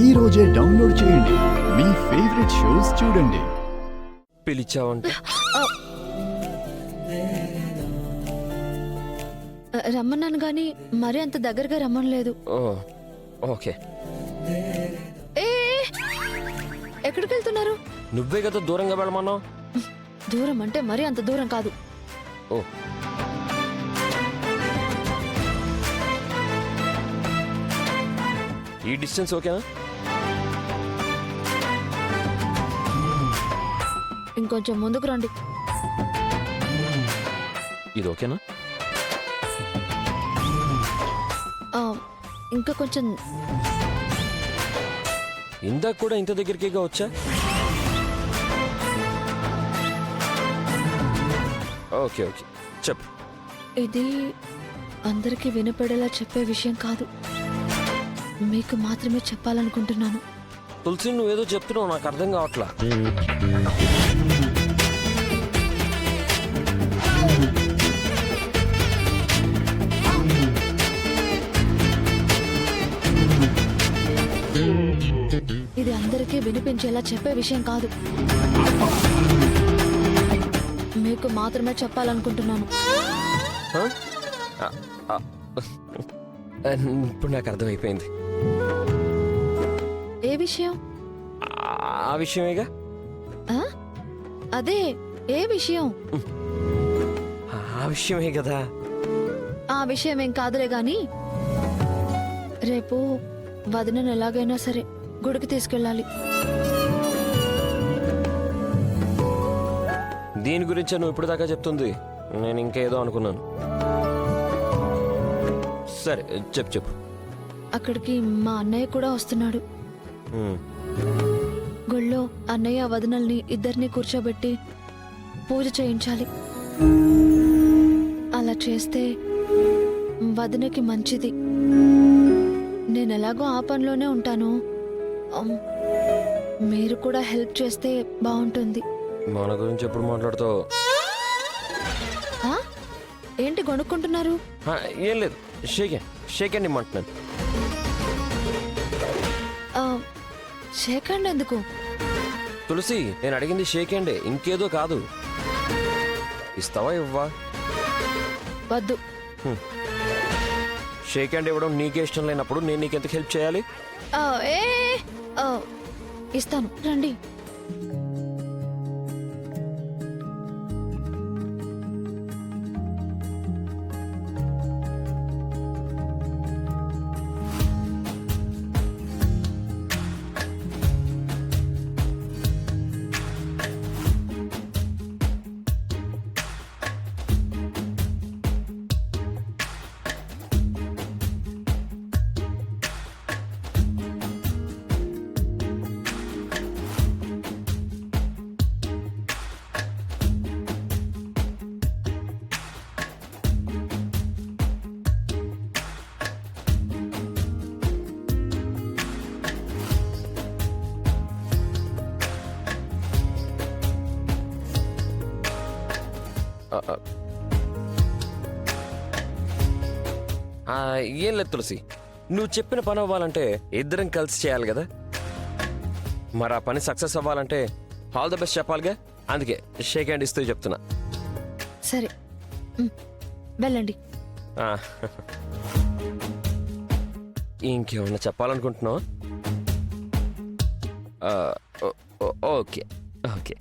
ఈ రోజే డౌన్లోడ్ చేయండి. మీ ఫేవరెట్ షోస్ చూడండి. పిలిచావంటే రమ్మన్నాను గాని మరీ అంత దగ్గరగా రమ్మనలేదు. ఓకే. ఏ ఎక్కడికి వెళ్తున్నారు? నువ్వే కదా దూరంగా వెళ్ళమన్నావు. దూరం అంటే మరీ అంత దూరం కాదు. ఓ ఈ డిస్టెన్స్ ఓకేనా? ఇంకొంచెం ముందుకు రండి. ఇది ఓకేనా? ఇంకా కొంచెం. ఇందాక కూడా ఇంత దగ్గరికేగా వచ్చా. ఓకే ఓకే చెప్పు. ఇది అందరికీ వినపడేలా చెప్పే విషయం కాదు, మీకు మాత్రమే చెప్పాలనుకుంటున్నాను. తులసి నువ్వేదో చెప్తున్నావు, నాకు అర్థం కావట్లా. ఇది అందరికీ వినిపించేలా చెప్పే విషయం కాదు, మీకు మాత్రమే చెప్పాలనుకుంటున్నాను. ఇప్పుడు నాకు అర్థమైపోయింది. ఏ విషయం? ఆ విషయమేగా. అదే ఏ విషయం? ఆ విషయమే కదా. ఆ విషయం ఏం కాదులే గాని, రేపు వదినను ఎలాగైనా సరే గుడికి తీసుకెళ్ళాలి. దీని గురించే నువ్వు ఇప్పుడు దాకా చెప్తుంది? నేను ఇంకేదో అనుకున్నాను. సరే చెప్పు చెప్పు. అక్కడికి మా అన్నయ్య కూడా వస్తున్నాడు. గుళ్ళో అన్నయ్య వదినల్ని ఇద్దరిని కూర్చోబెట్టి పూజ చేయించాలి. అలా చేస్తే వదినకి మంచిది. నేను ఎలాగో ఆ పనిలోనే ఉంటాను, మీరు కూడా హెల్ప్ చేస్తే బాగుంటుంది. మన గురించి ఎప్పుడు మాట్లాడుతావు? ఏంటి కొనుక్కుంటున్నారు? ఏం లేదు, షేక్ అండి ఇమ్మంటున్నాను. షేక్ హ్యాండ్ ఎందుకు? తులసి నేను అడిగింది షేక్ హ్యాండే, ఇంకేదో కాదు. ఇస్తావా ఇవ్వా? వద్దు. షేక్ హ్యాండ్ ఇవ్వడం నీకే ఇష్టం లేనప్పుడు నేను నీకెందుకు హెల్ప్ చేయాలి? ఇస్తాను, రండి. ఏం లేదు తులసి, నువ్వు చెప్పిన పని అవ్వాలంటే ఇద్దరం కలిసి చేయాలి కదా. మరి ఆ పని సక్సెస్ అవ్వాలంటే ఆల్ ద బెస్ట్ చెప్పాలిగా. అందుకే షేక్ హ్యాండ్ ఇస్తూ చెప్తున్నా. సరే వెళ్ళండి. ఇంకేమన్నా చెప్పాలనుకుంటున్నావా? Okay okay.